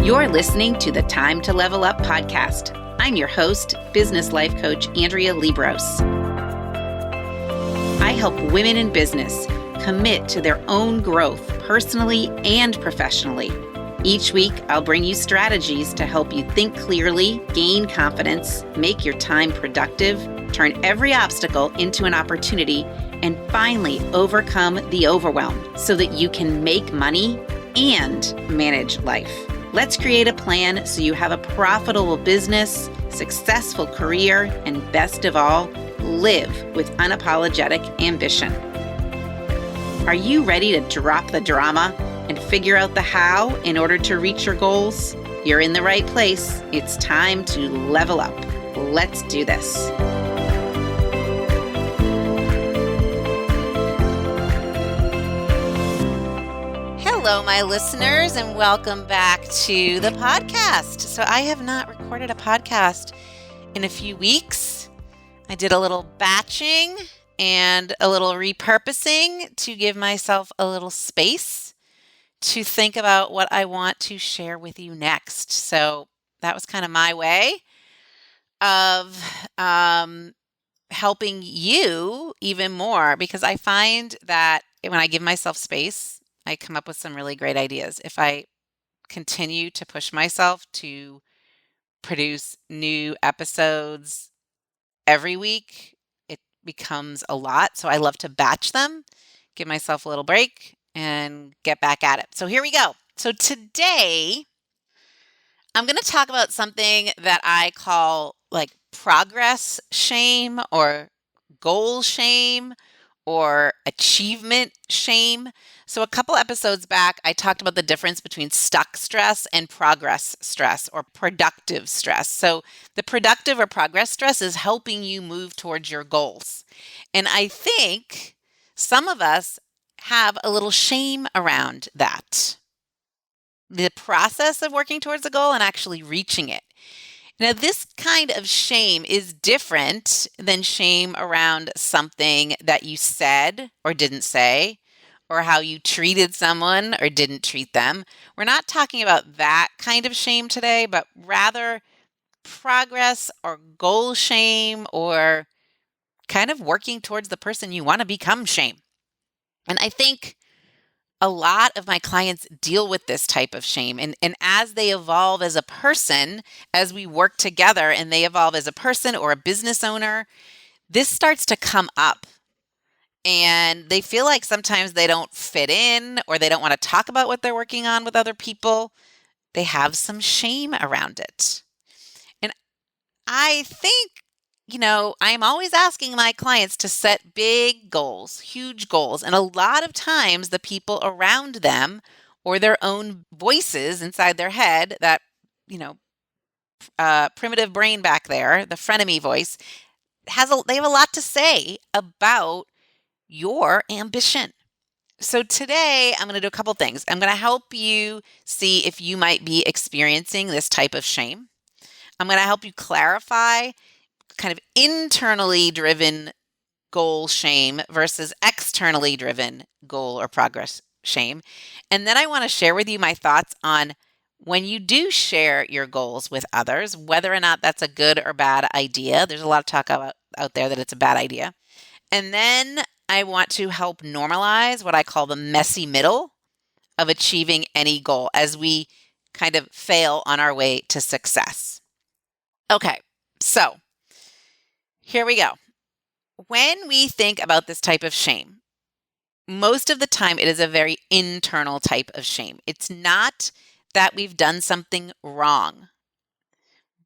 You're listening to the Time to Level Up podcast. I'm your host, business life coach Andrea Liebross. I help women in business commit to their own growth personally and professionally. Each week, I'll bring you strategies to help you think clearly, gain confidence, make your time productive, turn every obstacle into an opportunity, and finally overcome the overwhelm so that you can make money and manage life. Let's create a plan so you have a profitable business, successful career, and best of all, live with unapologetic ambition. Are you ready to drop the drama and figure out the how in order to reach your goals? You're in the right place. It's time to level up. Let's do this. Hello, my listeners, and welcome back to the podcast. So I have not recorded a podcast in a few weeks. I did a little batching and a little repurposing to give myself a little space to think about what I want to share with you next. So that was kind of my way of helping you even more, because I find that when I give myself space, I come up with some really great ideas. If I continue to push myself to produce new episodes every week, it becomes a lot. So I love to batch them, give myself a little break, and get back at it. So here we go. So today, I'm going to talk about something that I call like progress shame or goal shame or achievement shame. So a couple episodes back, I talked about the difference between stuck stress and progress stress or productive stress. So the productive or progress stress is helping you move towards your goals. And I think some of us have a little shame around that. The process of working towards a goal and actually reaching it. Now, this kind of shame is different than shame around something that you said or didn't say, or how you treated someone or didn't treat them. We're not talking about that kind of shame today, but rather progress or goal shame or kind of working towards the person you want to become shame. And I think a lot of my clients deal with this type of shame. And as they evolve as a person, as we work together and they evolve as a person or a business owner, this starts to come up. And they feel like sometimes they don't fit in or they don't want to talk about what they're working on with other people. They have some shame around it. And I think, I'm always asking my clients to set big goals, huge goals. And a lot of times the people around them or their own voices inside their head, that, primitive brain back there, the frenemy voice, they have a lot to say about your ambition. So today I'm going to do a couple things. I'm going to help you see if you might be experiencing this type of shame. I'm going to help you clarify kind of internally driven goal shame versus externally driven goal or progress shame. And then I want to share with you my thoughts on when you do share your goals with others, whether or not that's a good or bad idea. There's a lot of talk out there that it's a bad idea. And then I want to help normalize what I call the messy middle of achieving any goal as we kind of fail on our way to success. Okay, so here we go. When we think about this type of shame, most of the time it is a very internal type of shame. It's not that we've done something wrong,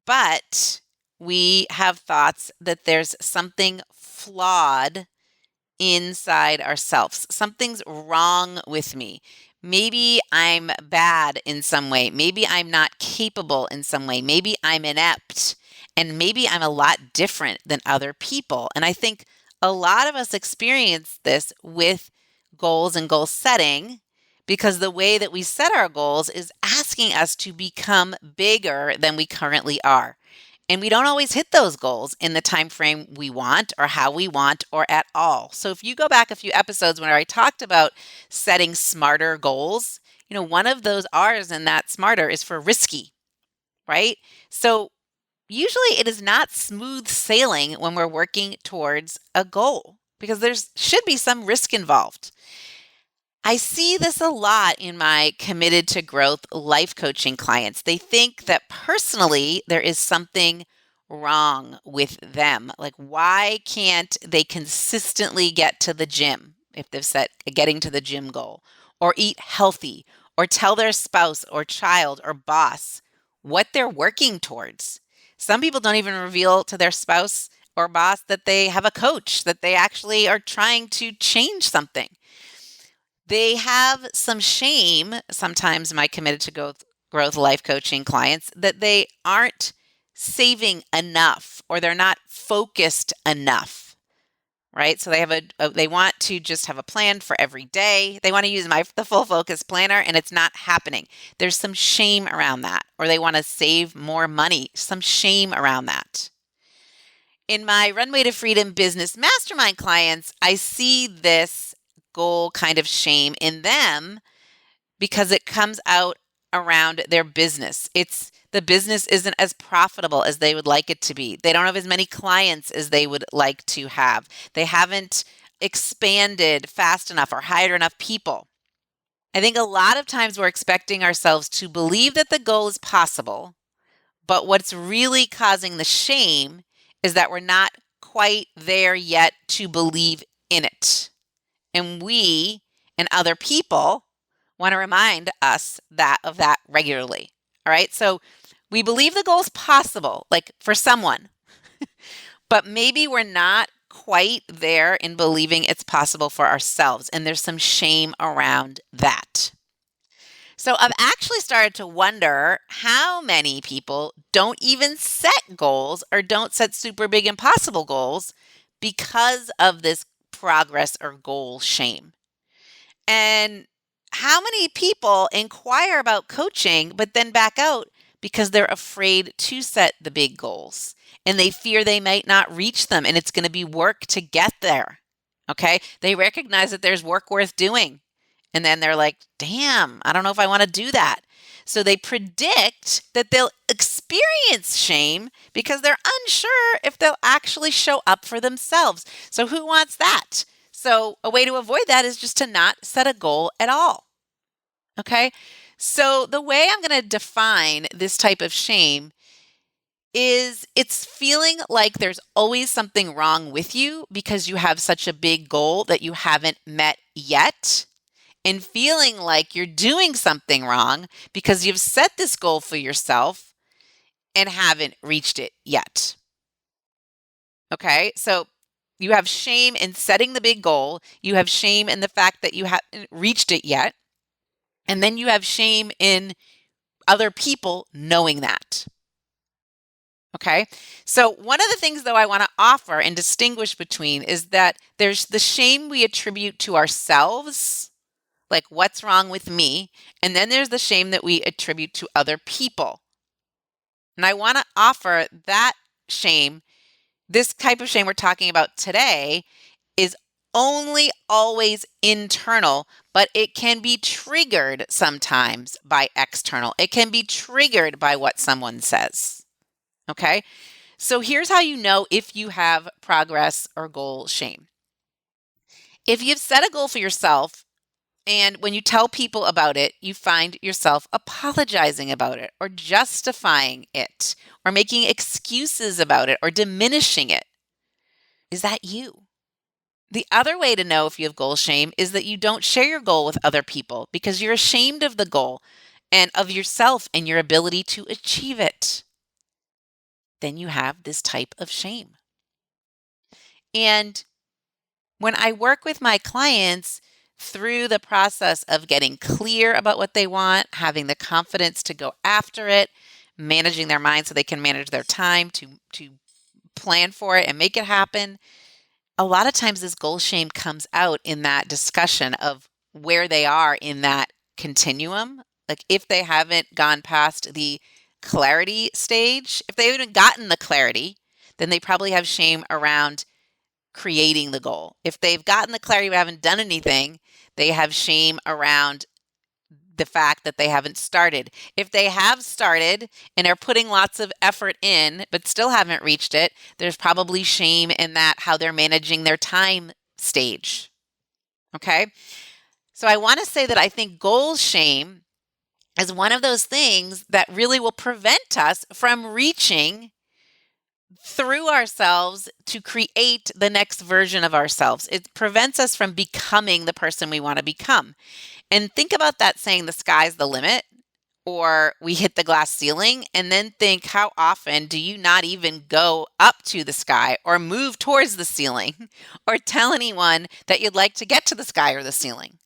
but we have thoughts that there's something flawed inside ourselves. Something's wrong with me. Maybe I'm bad in some way. Maybe I'm not capable in some way. Maybe I'm inept. And maybe I'm a lot different than other people. And I think a lot of us experience this with goals and goal setting, because the way that we set our goals is asking us to become bigger than we currently are. And we don't always hit those goals in the time frame we want or how we want or at all. So if you go back a few episodes when I talked about setting smarter goals, One of those R's in that smarter is for risky, right? So usually it is not smooth sailing when we're working towards a goal because there should be some risk involved. I see this a lot in my committed to growth life coaching clients. They think that personally there is something wrong with them. Like, why can't they consistently get to the gym if they've set a getting to the gym goal, or eat healthy, or tell their spouse or child or boss what they're working towards? Some people don't even reveal to their spouse or boss that they have a coach, that they actually are trying to change something. They have some shame, sometimes my committed to growth life coaching clients, that they aren't saving enough or they're not focused enough, right? So they have they want to just have a plan for every day. They want to use the full focus planner and it's not happening. There's some shame around that. Or they want to save more money, some shame around that. In my Runway to Freedom business mastermind clients, I see this goal kind of shame in them because it comes out around their business. The business isn't as profitable as they would like it to be. They don't have as many clients as they would like to have. They haven't expanded fast enough or hired enough people. I think a lot of times we're expecting ourselves to believe that the goal is possible, but what's really causing the shame is that we're not quite there yet to believe in it. And we and other people want to remind us of that regularly. All right. So we believe the goal is possible, like for someone, but maybe we're not quite there in believing it's possible for ourselves. And there's some shame around that. So I've actually started to wonder how many people don't even set goals or don't set super big impossible goals because of this progress or goal shame. And how many people inquire about coaching but then back out because they're afraid to set the big goals and they fear they might not reach them and it's going to be work to get there. Okay? They recognize that there's work worth doing. And then they're like, damn, I don't know if I want to do that. So they predict that they'll experience shame because they're unsure if they'll actually show up for themselves. So who wants that? So a way to avoid that is just to not set a goal at all. Okay? So the way I'm going to define this type of shame is it's feeling like there's always something wrong with you because you have such a big goal that you haven't met yet, and feeling like you're doing something wrong because you've set this goal for yourself and haven't reached it yet. Okay? So you have shame in setting the big goal. You have shame in the fact that you haven't reached it yet. And then you have shame in other people knowing that. Okay? So one of the things, though, I want to offer and distinguish between is that there's the shame we attribute to ourselves, like what's wrong with me, and then there's the shame that we attribute to other people. And I want to offer that shame, this type of shame we're talking about today, is only always internal, but it can be triggered sometimes by external. It can be triggered by what someone says. Okay? So here's how you know if you have progress or goal shame. If you've set a goal for yourself, and when you tell people about it, you find yourself apologizing about it or justifying it or making excuses about it or diminishing it. Is that you? The other way to know if you have goal shame is that you don't share your goal with other people because you're ashamed of the goal and of yourself and your ability to achieve it. Then you have this type of shame. And when I work with my clients through the process of getting clear about what they want, having the confidence to go after it, managing their mind so they can manage their time to plan for it and make it happen, a lot of times this goal shame comes out in that discussion of where they are in that continuum. Like if they haven't gone past the clarity stage, if they haven't gotten the clarity, then they probably have shame around creating the goal. If they've gotten the clarity but haven't done anything, they have shame around the fact that they haven't started. If they have started and are putting lots of effort in, but still haven't reached it, there's probably shame in that, how they're managing their time stage. Okay. So I want to say that I think goal shame is one of those things that really will prevent us from reaching through ourselves to create the next version of ourselves. It prevents us from becoming the person we want to become. And think about that saying, the sky's the limit, or we hit the glass ceiling, and then think, how often do you not even go up to the sky or move towards the ceiling or tell anyone that you'd like to get to the sky or the ceiling?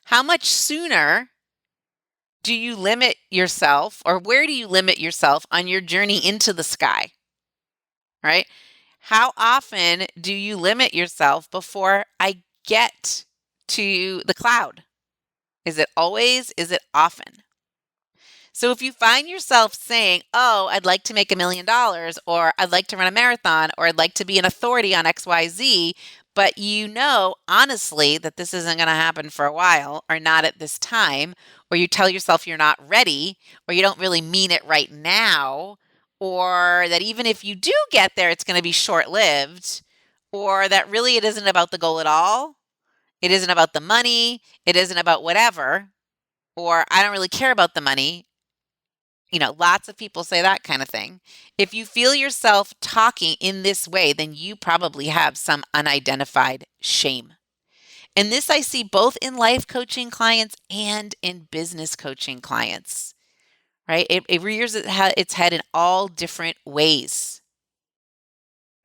How much sooner do you limit yourself, or where do you limit yourself on your journey into the sky, right? How often do you limit yourself before I get to the cloud? Is it always? Is it often? So if you find yourself saying, oh, I'd like to make $1 million, or I'd like to run a marathon, or I'd like to be an authority on XYZ, but you know, honestly, that this isn't going to happen for a while, or not at this time, or you tell yourself you're not ready, or you don't really mean it right now, or that even if you do get there, it's going to be short-lived, or that really it isn't about the goal at all, it isn't about the money, it isn't about whatever, or I don't really care about the money. Lots of people say that kind of thing. If you feel yourself talking in this way, then you probably have some unidentified shame. And this I see both in life coaching clients and in business coaching clients, right? It rears its head in all different ways.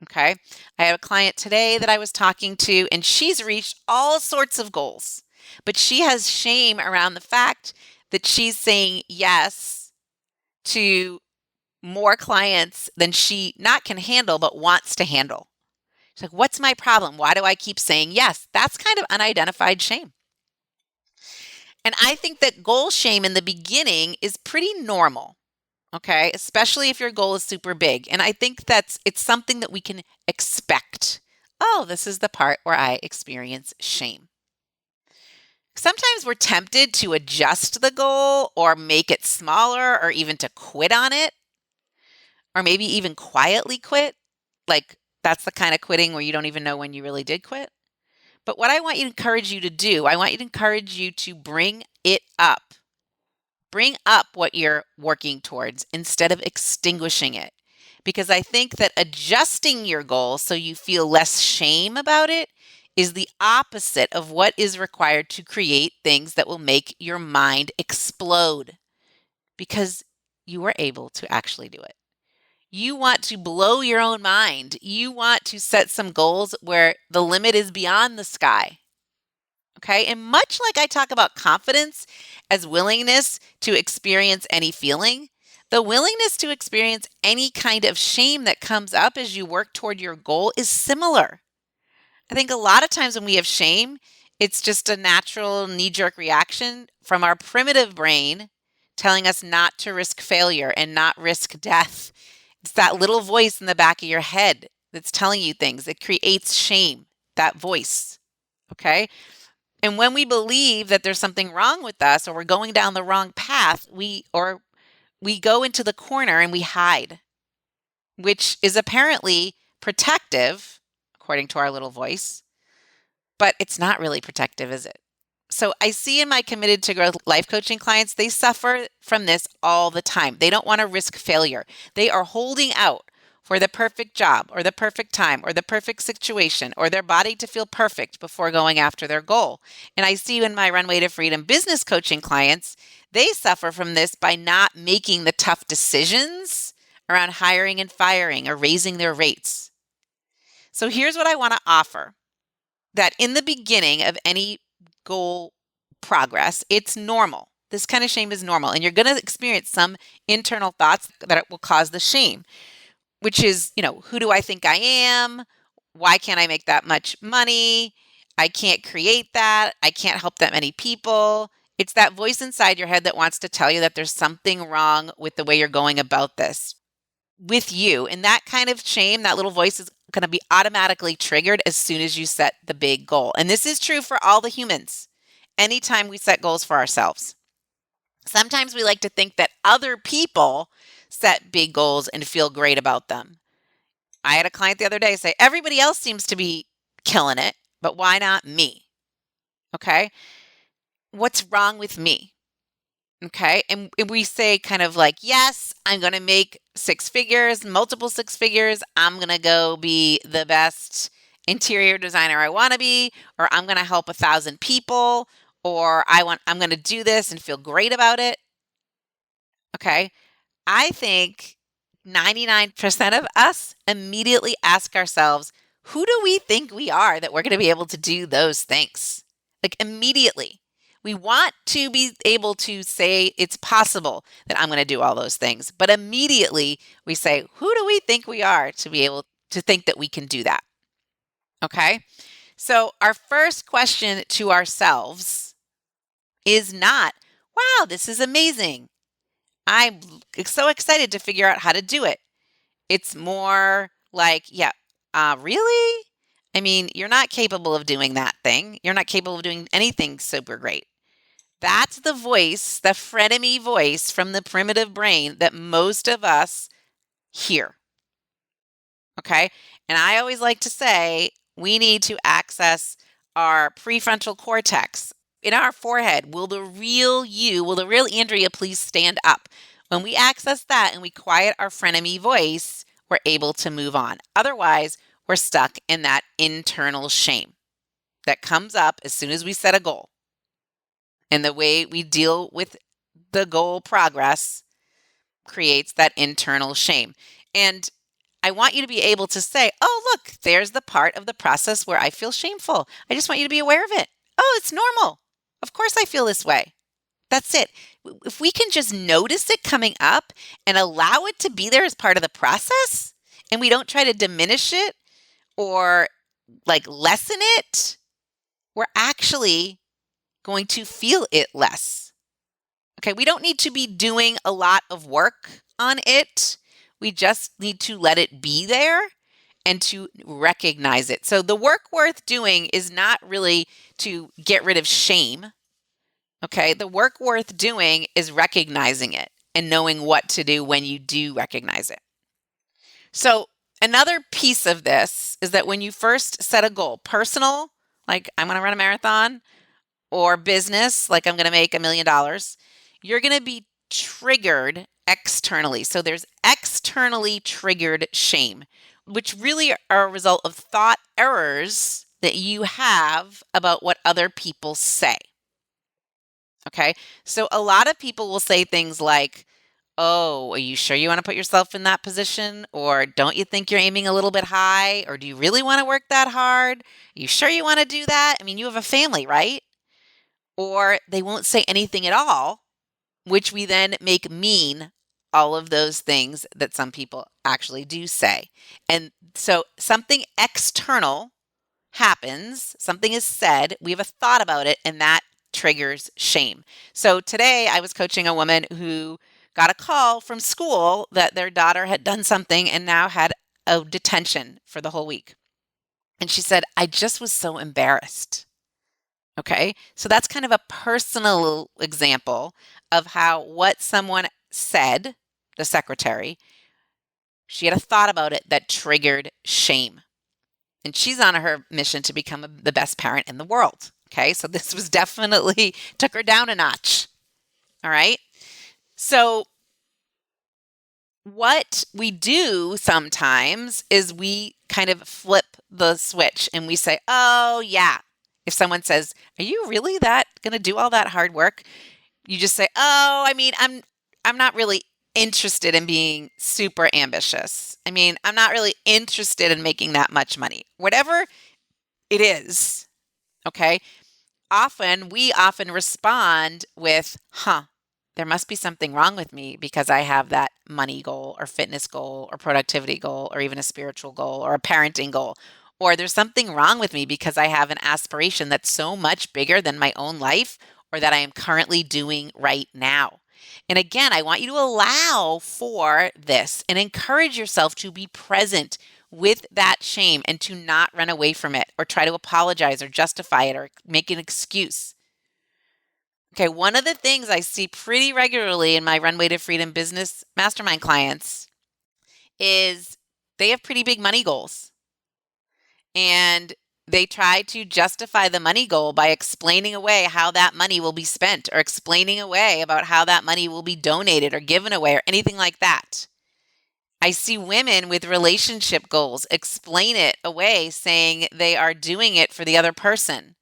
Okay. I have a client today that I was talking to, and she's reached all sorts of goals, but she has shame around the fact that she's saying yes to more clients than she not can handle, but wants to handle. She's like, what's my problem? Why do I keep saying yes? That's kind of unidentified shame. And I think that goal shame in the beginning is pretty normal, okay? Especially if your goal is super big. And I think it's something that we can expect. Oh, this is the part where I experience shame. Sometimes we're tempted to adjust the goal or make it smaller, or even to quit on it, or maybe even quietly quit. Like, that's the kind of quitting where you don't even know when you really did quit. But what I want you to encourage you to do, I want you to encourage you to bring it up. Bring up what you're working towards instead of extinguishing it. Because I think that adjusting your goal so you feel less shame about it is the opposite of what is required to create things that will make your mind explode, because you were able to actually do it. You want to blow your own mind. You want to set some goals where the limit is beyond the sky. Okay? And much like I talk about confidence as willingness to experience any feeling, the willingness to experience any kind of shame that comes up as you work toward your goal is similar. I think a lot of times when we have shame, it's just a natural knee-jerk reaction from our primitive brain telling us not to risk failure and not risk death. It's that little voice in the back of your head that's telling you things. It creates shame, that voice, okay? And when we believe that there's something wrong with us, or we're going down the wrong path, we go into the corner and we hide, which is apparently protective, according to our little voice, but it's not really protective, is it? So I see in my Committed to Growth life coaching clients, they suffer from this all the time. They don't want to risk failure. They are holding out for the perfect job, or the perfect time, or the perfect situation, or their body to feel perfect before going after their goal. And I see in my Runway to Freedom business coaching clients, they suffer from this by not making the tough decisions around hiring and firing or raising their rates. So here's what I want to offer. That in the beginning of any goal progress, it's normal. This kind of shame is normal. And you're going to experience some internal thoughts that it will cause the shame, which is, who do I think I am? Why can't I make that much money? I can't create that. I can't help that many people. It's that voice inside your head that wants to tell you that there's something wrong with the way you're going about this with you. And that kind of shame, that little voice is going to be automatically triggered as soon as you set the big goal. And this is true for all the humans. Anytime we set goals for ourselves. Sometimes we like to think that other people set big goals and feel great about them. I had a client the other day say, everybody else seems to be killing it, but why not me? Okay. What's wrong with me? Okay. And we say kind of like, yes, I'm going to make six figures, multiple six figures. I'm going to go be the best interior designer I want to be, or I'm going to help 1,000 people, or I'm going to do this and feel great about it. Okay. I think 99% of us immediately ask ourselves, who do we think we are that we're going to be able to do those things? Like immediately. We want to be able to say it's possible that I'm going to do all those things. But immediately we say, who do we think we are to be able to think that we can do that? Okay. So our first question to ourselves is not, wow, this is amazing. I'm so excited to figure out how to do it. It's more like, yeah, really? I mean, you're not capable of doing that thing. You're not capable of doing anything super great. That's the voice, the frenemy voice from the primitive brain that most of us hear. Okay. And I always like to say we need to access our prefrontal cortex in our forehead. Will the real Andrea please stand up? When we access that and we quiet our frenemy voice, we're able to move on. Otherwise, we're stuck in that internal shame that comes up as soon as we set a goal. And the way we deal with the goal progress creates that internal shame. And I want you to be able to say, oh, look, there's the part of the process where I feel shameful. I just want you to be aware of it. Oh, it's normal. Of course I feel this way. That's it. If we can just notice it coming up and allow it to be there as part of the process, and we don't try to diminish it or like lessen it, we're actually going to feel it less. Okay, we don't need to be doing a lot of work on it. We just need to let it be there and to recognize it. So the work worth doing is not really to get rid of shame. Okay, the work worth doing is recognizing it and knowing what to do when you do recognize it. So another piece of this is that when you first set a goal, personal, like I'm going to run a marathon, or business, like I'm going to make $1 million, you're going to be triggered externally. So there's externally triggered shame, which really are a result of thought errors that you have about what other people say. Okay. So a lot of people will say things like, oh, are you sure you want to put yourself in that position? Or don't you think you're aiming a little bit high? Or do you really want to work that hard? Are you sure you want to do that? I mean, you have a family, right? Or they won't say anything at all, which we then make mean all of those things that some people actually do say. And so something external happens, something is said, we have a thought about it, and that triggers shame. So today I was coaching a woman who got a call from school that their daughter had done something and now had a detention for the whole week. And she said, I just was so embarrassed. Okay. So that's kind of a personal example of how what someone said, the secretary, she had a thought about it that triggered shame. And she's on her mission to become the best parent in the world. Okay. So this was definitely took her down a notch. All right. So what we do sometimes is we kind of flip the switch and we say, oh, yeah. If someone says, are you really going to do all that hard work? You just say, oh, I mean, I'm not really interested in being super ambitious. I mean, I'm not really interested in making that much money. Whatever it is, okay? We often respond with, there must be something wrong with me because I have that money goal or fitness goal or productivity goal or even a spiritual goal or a parenting goal. Or there's something wrong with me because I have an aspiration that's so much bigger than my own life or that I am currently doing right now. And again, I want you to allow for this and encourage yourself to be present with that shame and to not run away from it or try to apologize or justify it or make an excuse. Okay, one of the things I see pretty regularly in my Runway to Freedom business mastermind clients is they have pretty big money goals. And they try to justify the money goal by explaining away how that money will be spent, or explaining away about how that money will be donated or given away or anything like that. I see women with relationship goals explain it away, saying they are doing it for the other person.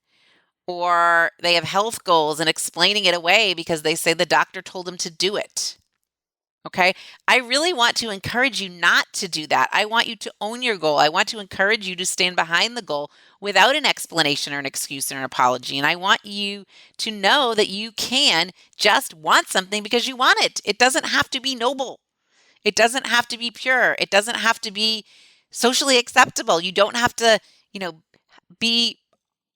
Or they have health goals and explaining it away because they say the doctor told them to do it. Okay. I really want to encourage you not to do that. I want you to own your goal. I want to encourage you to stand behind the goal without an explanation or an excuse or an apology. And I want you to know that you can just want something because you want it. It doesn't have to be noble. It doesn't have to be pure. It doesn't have to be socially acceptable. You don't have to, be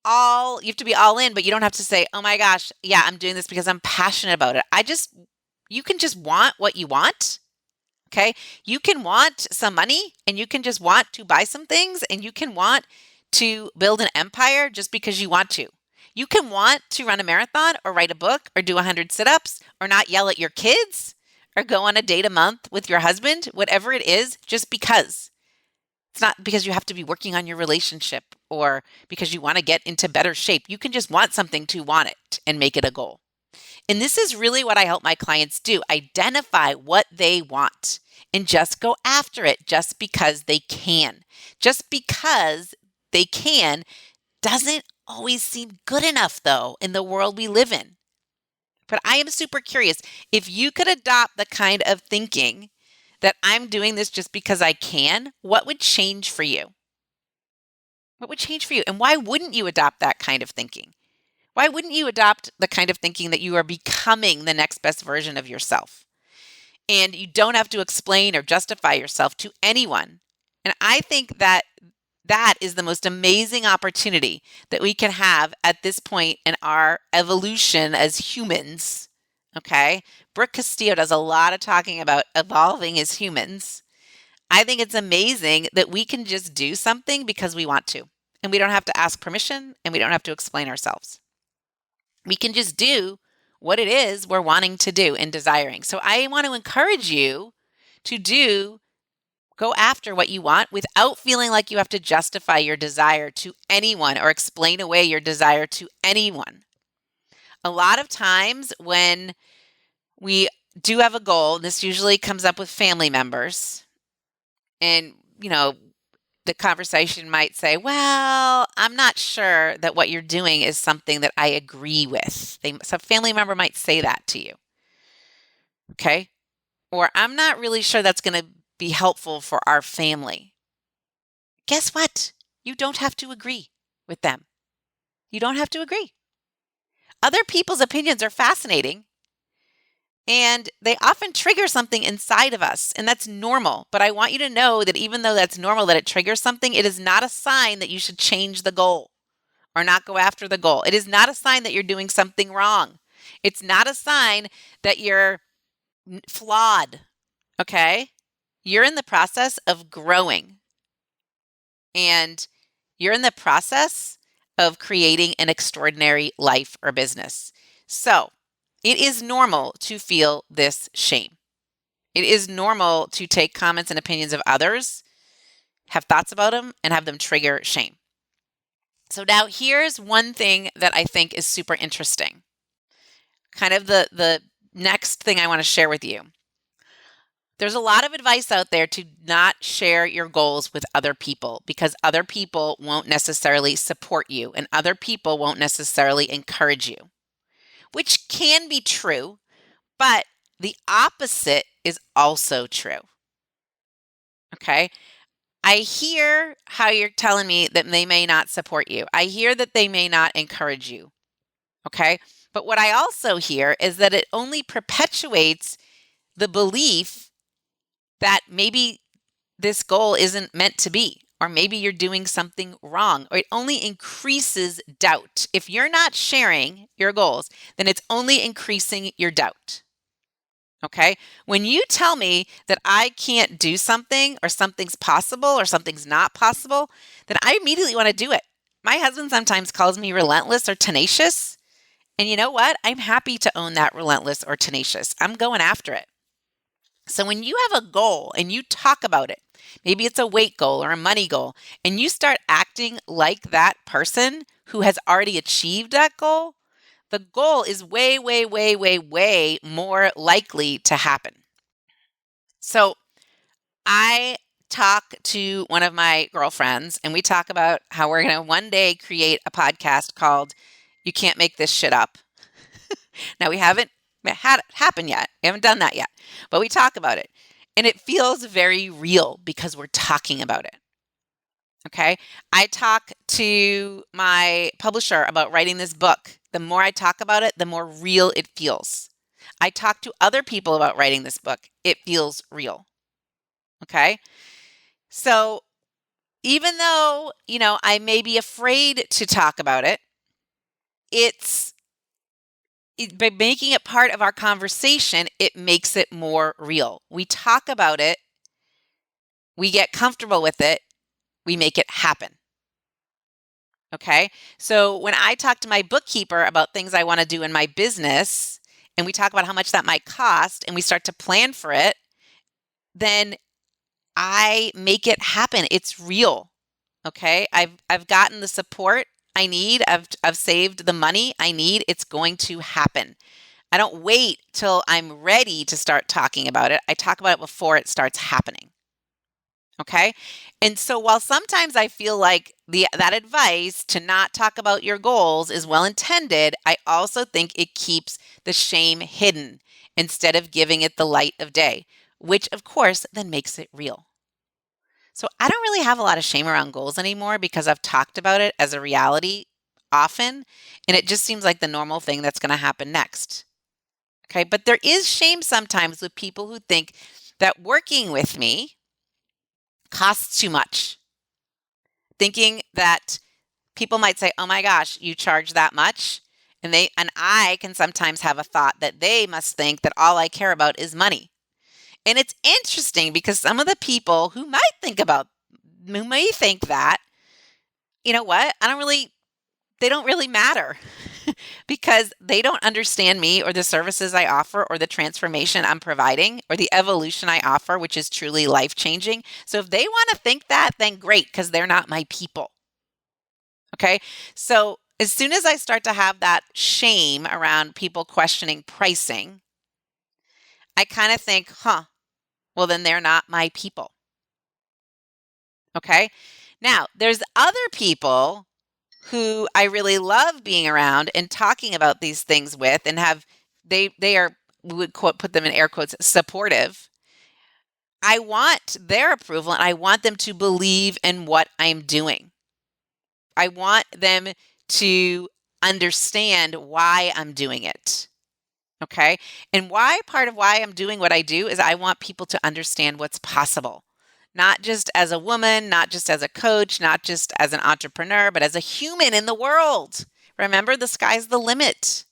you have to be all in, but you don't have to say, oh my gosh, yeah, I'm doing this because I'm passionate about it. You can just want what you want. Okay. You can want some money and you can just want to buy some things, and you can want to build an empire just because you want to. You can want to run a marathon or write a book or do 100 sit-ups or not yell at your kids or go on a date a month with your husband, whatever it is, just because. It's not because you have to be working on your relationship or because you want to get into better shape. You can just want something to want it and make it a goal. And this is really what I help my clients do. Identify what they want and just go after it just because they can. Just because they can doesn't always seem good enough, though, in the world we live in. But I am super curious. If you could adopt the kind of thinking that I'm doing this just because I can, what would change for you? What would change for you? And why wouldn't you adopt that kind of thinking? Why wouldn't you adopt the kind of thinking that you are becoming the next best version of yourself? And you don't have to explain or justify yourself to anyone. And I think that is the most amazing opportunity that we can have at this point in our evolution as humans. Okay? Brooke Castillo does a lot of talking about evolving as humans. I think it's amazing that we can just do something because we want to. And we don't have to ask permission and we don't have to explain ourselves. We can just do what it is we're wanting to do and desiring. So I want to encourage you to go after what you want without feeling like you have to justify your desire to anyone or explain away your desire to anyone. A lot of times when we do have a goal, this usually comes up with family members, and the conversation might say, well, I'm not sure that what you're doing is something that I agree with. So a family member might say that to you. Okay. Or I'm not really sure that's going to be helpful for our family. Guess what? You don't have to agree with them. You don't have to agree. Other people's opinions are fascinating, and they often trigger something inside of us, and that's normal. But I want you to know that even though that's normal that it triggers something, it is not a sign that you should change the goal or not go after the goal. It is not a sign that you're doing something wrong. It's not a sign that you're flawed, okay? You're in the process of growing, and you're in the process of creating an extraordinary life or business. So it is normal to feel this shame. It is normal to take comments and opinions of others, have thoughts about them, and have them trigger shame. So now here's one thing that I think is super interesting. Kind of the next thing I want to share with you. There's a lot of advice out there to not share your goals with other people because other people won't necessarily support you and other people won't necessarily encourage you, which can be true, but the opposite is also true. Okay? I hear how you're telling me that they may not support you. I hear that they may not encourage you. Okay? But what I also hear is that it only perpetuates the belief that maybe this goal isn't meant to be, or maybe you're doing something wrong, or it only increases doubt. If you're not sharing your goals, then it's only increasing your doubt. Okay? When you tell me that I can't do something, or something's possible, or something's not possible, then I immediately want to do it. My husband sometimes calls me relentless or tenacious, And you know what? I'm happy to own that relentless or tenacious. I'm going after it. So when you have a goal and you talk about it, maybe it's a weight goal or a money goal, and you start acting like that person who has already achieved that goal, the goal is way, way, way, way, way more likely to happen. So I talk to one of my girlfriends and we talk about how we're going to one day create a podcast called You Can't Make This Shit Up. Now, we haven't had it happen yet. We haven't done that yet, but we talk about it. And it feels very real because we're talking about it. Okay. I talk to my publisher about writing this book. The more I talk about it, the more real it feels. I talk to other people about writing this book. It feels real. Okay. So even though, I may be afraid to talk about it, by making it part of our conversation, it makes it more real. We talk about it, we get comfortable with it, we make it happen. Okay. So when I talk to my bookkeeper about things I want to do in my business, and we talk about how much that might cost, and we start to plan for it, then I make it happen. It's real. Okay. I've gotten the support I need. I've saved the money I need. It's going to happen. I don't wait till I'm ready to start talking about it. I talk about it before it starts happening. Okay. And so while sometimes I feel like that advice to not talk about your goals is well intended, I also think it keeps the shame hidden instead of giving it the light of day, which of course then makes it real. So I don't really have a lot of shame around goals anymore because I've talked about it as a reality often, and it just seems like the normal thing that's going to happen next. Okay, but there is shame sometimes with people who think that working with me costs too much. Thinking that people might say, "Oh my gosh, you charge that much?" And I can sometimes have a thought that they must think that all I care about is money. And it's interesting because some of the people who may think that, you know what? They don't really matter because they don't understand me or the services I offer or the transformation I'm providing or the evolution I offer, which is truly life-changing. So if they want to think that, then great, because they're not my people. Okay. So as soon as I start to have that shame around people questioning pricing, I kind of think, well, then they're not my people. Okay. Now, there's other people who I really love being around and talking about these things with, and they are, we would put them in air quotes, supportive. I want their approval and I want them to believe in what I'm doing. I want them to understand why I'm doing it. Okay. And part of why I'm doing what I do is I want people to understand what's possible, not just as a woman, not just as a coach, not just as an entrepreneur, but as a human in the world. Remember, the sky's the limit.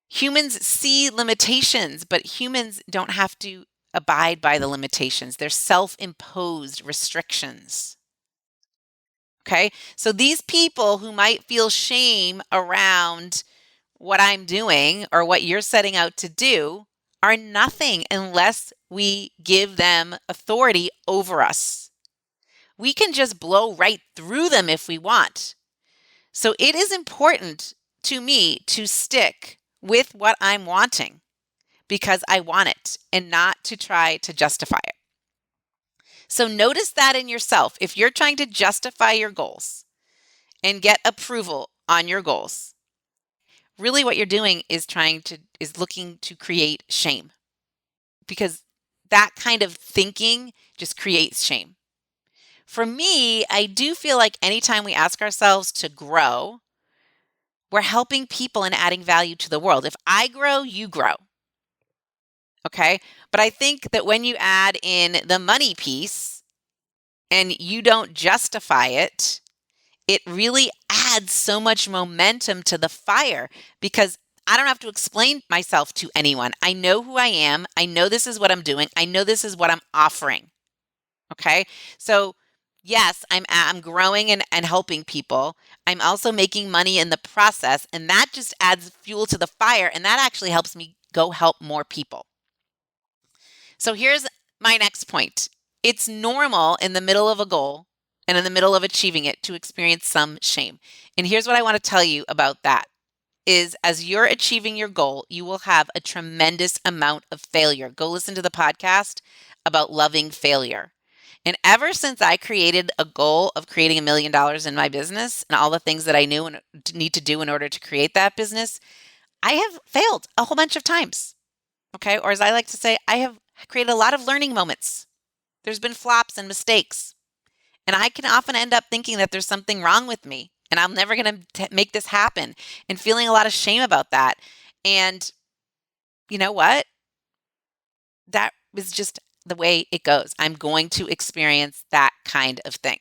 Humans see limitations, but humans don't have to abide by the limitations. They're self-imposed restrictions. Okay. So these people who might feel shame around what I'm doing or what you're setting out to do are nothing unless we give them authority over us. We can just blow right through them if we want. So it is important to me to stick with what I'm wanting because I want it and not to try to justify it. So notice that in yourself. If you're trying to justify your goals and get approval on your goals, really what you're doing is looking to create shame, because that kind of thinking just creates shame. For me, I do feel like anytime we ask ourselves to grow, we're helping people and adding value to the world. If I grow, you grow. Okay. But I think that when you add in the money piece and you don't justify it, it really adds so much momentum to the fire because I don't have to explain myself to anyone. I know who I am. I know this is what I'm doing. I know this is what I'm offering. Okay. So Yes, I'm growing and helping people. I'm also making money in the process, and that just adds fuel to the fire, and that actually helps me go help more people. So here's my next point. It's normal in the middle of a goal and in the middle of achieving it to experience some shame. And here's what I want to tell you about that is as you're achieving your goal, you will have a tremendous amount of failure. Go listen to the podcast about loving failure. And ever since I created a goal of creating $1 million in my business and all the things that I knew and need to do in order to create that business, I have failed a whole bunch of times. Okay. Or as I like to say, I have created a lot of learning moments. There's been flops and mistakes. And I can often end up thinking that there's something wrong with me and I'm never going to make this happen and feeling a lot of shame about that. And you know what? That is just the way it goes. I'm going to experience that kind of thing.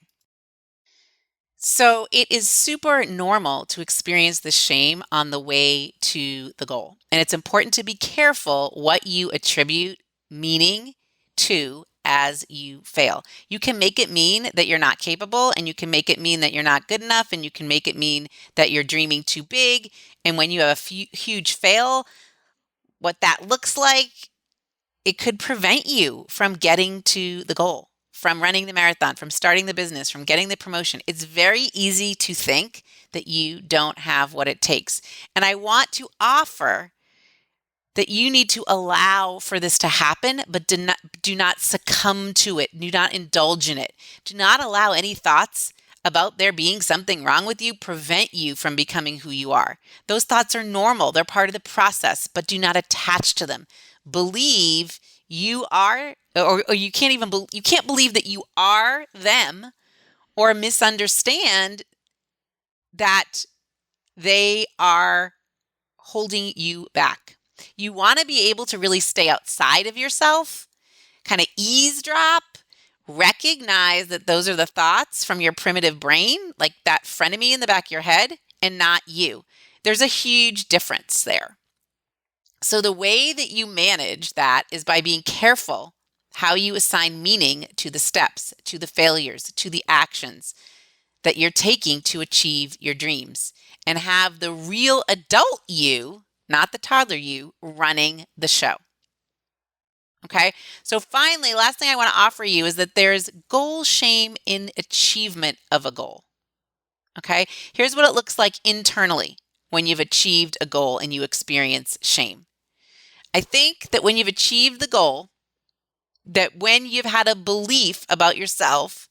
So it is super normal to experience the shame on the way to the goal. And it's important to be careful what you attribute meaning to as you fail. You can make it mean that you're not capable, and you can make it mean that you're not good enough, and you can make it mean that you're dreaming too big. And when you have a huge fail, what that looks like, it could prevent you from getting to the goal, from running the marathon, from starting the business, from getting the promotion. It's very easy to think that you don't have what it takes. And I want to offer that you need to allow for this to happen, but do not succumb to it. Do not indulge in it. Do not allow any thoughts about there being something wrong with you prevent you from becoming who you are. Those thoughts are normal. They're part of the process, but do not attach to them. Believe you are, or you can't even, you can't believe that you are them, or misunderstand that they are holding you back. You want to be able to really stay outside of yourself, kind of eavesdrop, recognize that those are the thoughts from your primitive brain, like that frenemy in the back of your head, and not you. There's a huge difference there. So the way that you manage that is by being careful how you assign meaning to the steps, to the failures, to the actions that you're taking to achieve your dreams, and have the real adult you, not the toddler you, running the show. Okay. So finally, last thing I want to offer you is that there's goal shame in achievement of a goal. Okay. Here's what it looks like internally when you've achieved a goal and you experience shame. I think that when you've achieved the goal, that when you've had a belief about yourself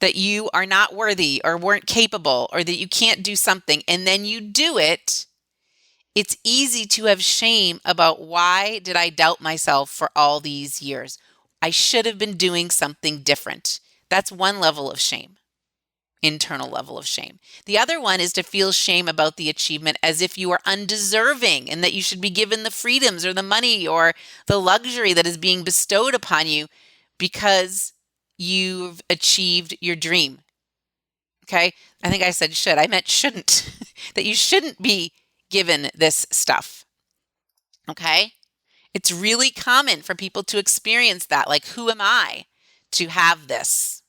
that you are not worthy or weren't capable or that you can't do something, and then you do it, it's easy to have shame about why did I doubt myself for all these years? I should have been doing something different. That's one level of shame, internal level of shame. The other one is to feel shame about the achievement as if you are undeserving and that you should be given the freedoms or the money or the luxury that is being bestowed upon you because you've achieved your dream. Okay? I think I said should. I meant shouldn't. That you shouldn't be given this stuff. Okay? It's really common for people to experience that. Like, who am I to have this?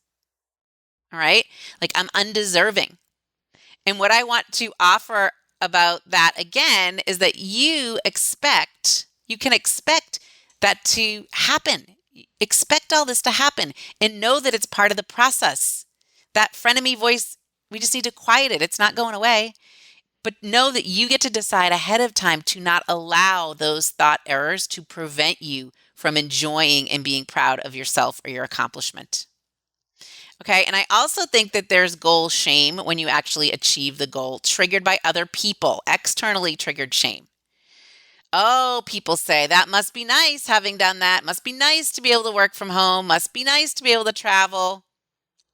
All right? Like, I'm undeserving. And what I want to offer about that again is that you can expect that to happen. Expect all this to happen and know that it's part of the process. That frenemy voice, we just need to quiet it. It's not going away. But know that you get to decide ahead of time to not allow those thought errors to prevent you from enjoying and being proud of yourself or your accomplishment. Okay, and I also think that there's goal shame when you actually achieve the goal, triggered by other people, externally triggered shame. Oh, people say, that must be nice having done that. Must be nice to be able to work from home. Must be nice to be able to travel.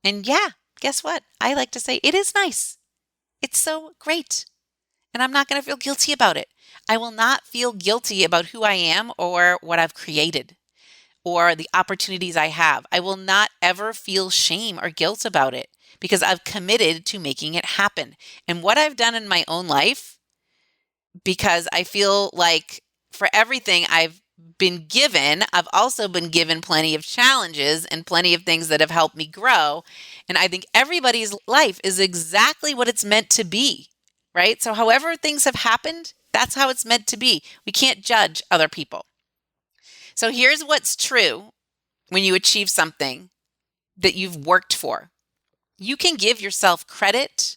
And yeah, guess what? I like to say it is nice. It's so great. And I'm not going to feel guilty about it. I will not feel guilty about who I am or what I've created or the opportunities I have. I will not ever feel shame or guilt about it because I've committed to making it happen. And what I've done in my own life, because I feel like for everything, I've been given, I've also been given plenty of challenges and plenty of things that have helped me grow. And I think everybody's life is exactly what it's meant to be, right? So however things have happened, that's how it's meant to be. We can't judge other people. So here's what's true when you achieve something that you've worked for. You can give yourself credit.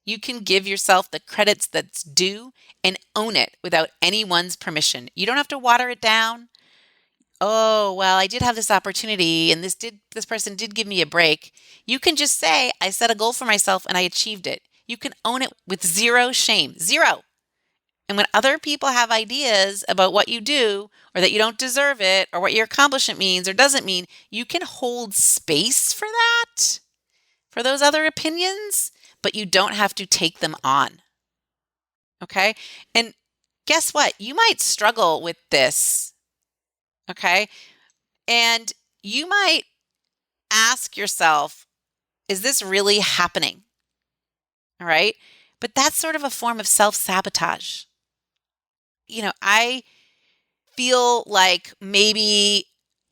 You can give yourself the credits that's due and own it without anyone's permission. You don't have to water it down. Oh, well, I did have this opportunity and this person did give me a break. You can just say, I set a goal for myself and I achieved it. You can own it with zero shame. Zero. And when other people have ideas about what you do or that you don't deserve it or what your accomplishment means or doesn't mean, you can hold space for that, for those other opinions, but you don't have to take them on. Okay? And guess what? You might struggle with this. Okay? And you might ask yourself, is this really happening? All right? But that's sort of a form of self-sabotage. I feel like maybe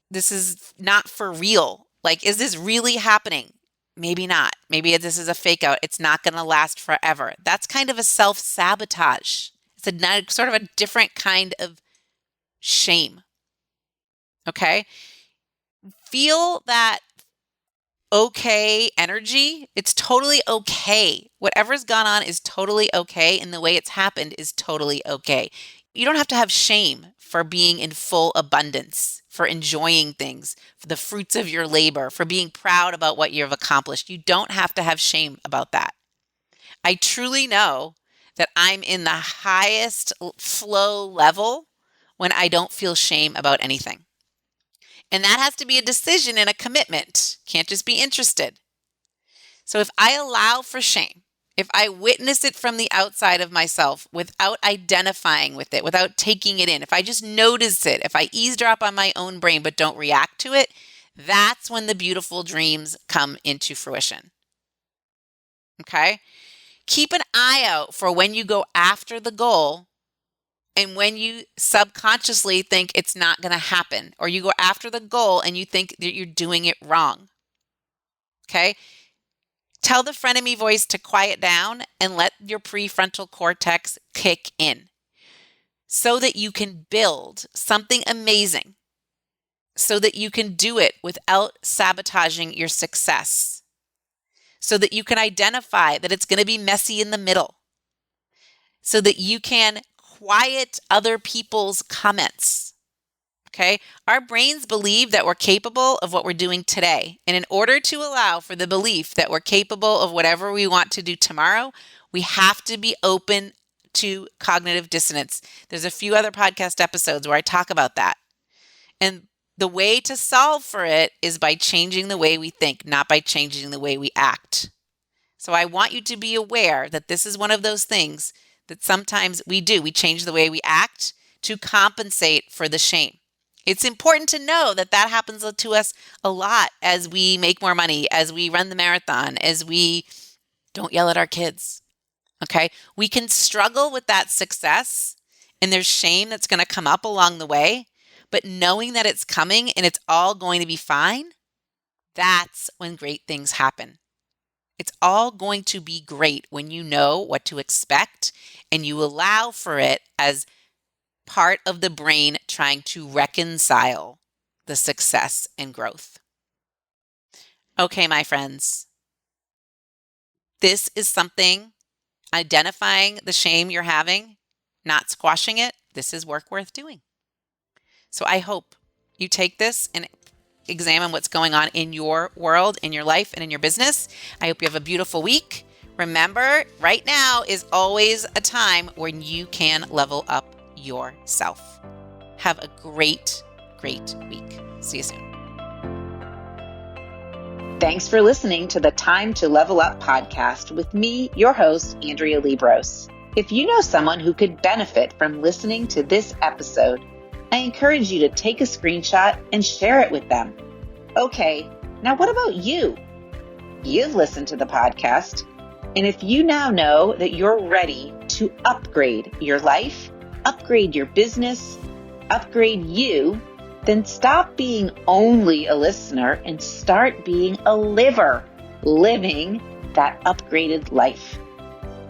this is not for real. Like, is this really happening? Maybe not. Maybe this is a fake out. It's not going to last forever. That's kind of a self-sabotage. It's sort of a different kind of shame. Okay? Feel that okay energy. It's totally okay. Whatever's gone on is totally okay, and the way it's happened is totally okay. You don't have to have shame for being in full abundance, for enjoying things, for the fruits of your labor, for being proud about what you've accomplished. You don't have to have shame about that. I truly know that I'm in the highest flow level when I don't feel shame about anything. And that has to be a decision and a commitment. Can't just be interested. So if I allow for shame, if I witness it from the outside of myself without identifying with it, without taking it in, if I just notice it, if I eavesdrop on my own brain but don't react to it, that's when the beautiful dreams come into fruition. Okay? Keep an eye out for when you go after the goal and when you subconsciously think it's not going to happen, or you go after the goal and you think that you're doing it wrong. Okay? Tell the frenemy voice to quiet down and let your prefrontal cortex kick in so that you can build something amazing, so that you can do it without sabotaging your success, so that you can identify that it's going to be messy in the middle, so that you can quiet other people's comments. Okay? Our brains believe that we're capable of what we're doing today. And in order to allow for the belief that we're capable of whatever we want to do tomorrow, we have to be open to cognitive dissonance. There's a few other podcast episodes where I talk about that. And the way to solve for it is by changing the way we think, not by changing the way we act. So I want you to be aware that this is one of those things that sometimes we do. We change the way we act to compensate for the shame. It's important to know that that happens to us a lot as we make more money, as we run the marathon, as we don't yell at our kids. Okay? We can struggle with that success, and there's shame that's going to come up along the way, but knowing that it's coming and it's all going to be fine, that's when great things happen. It's all going to be great when you know what to expect and you allow for it as part of the brain trying to reconcile the success and growth. Okay, my friends, this is something, identifying the shame you're having, not squashing it, this is work worth doing. So I hope you take this and examine what's going on in your world, in your life, and in your business. I hope you have a beautiful week. Remember, right now is always a time when you can level up yourself. Have a great, great week. See you soon. Thanks for listening to the Time to Level Up podcast with me, your host, Andrea Liebross. If you know someone who could benefit from listening to this episode, I encourage you to take a screenshot and share it with them. Okay, now what about you? You've listened to the podcast, and if you now know that you're ready to upgrade your life, upgrade your business, upgrade you, then stop being only a listener and start being a liver, living that upgraded life.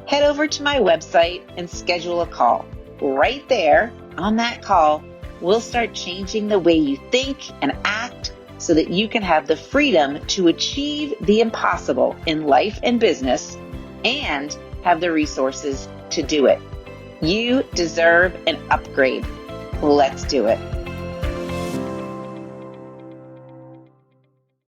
Head over to my website and schedule a call. Right there on that call, we'll start changing the way you think and act so that you can have the freedom to achieve the impossible in life and business and have the resources to do it. You deserve an upgrade. Let's do it.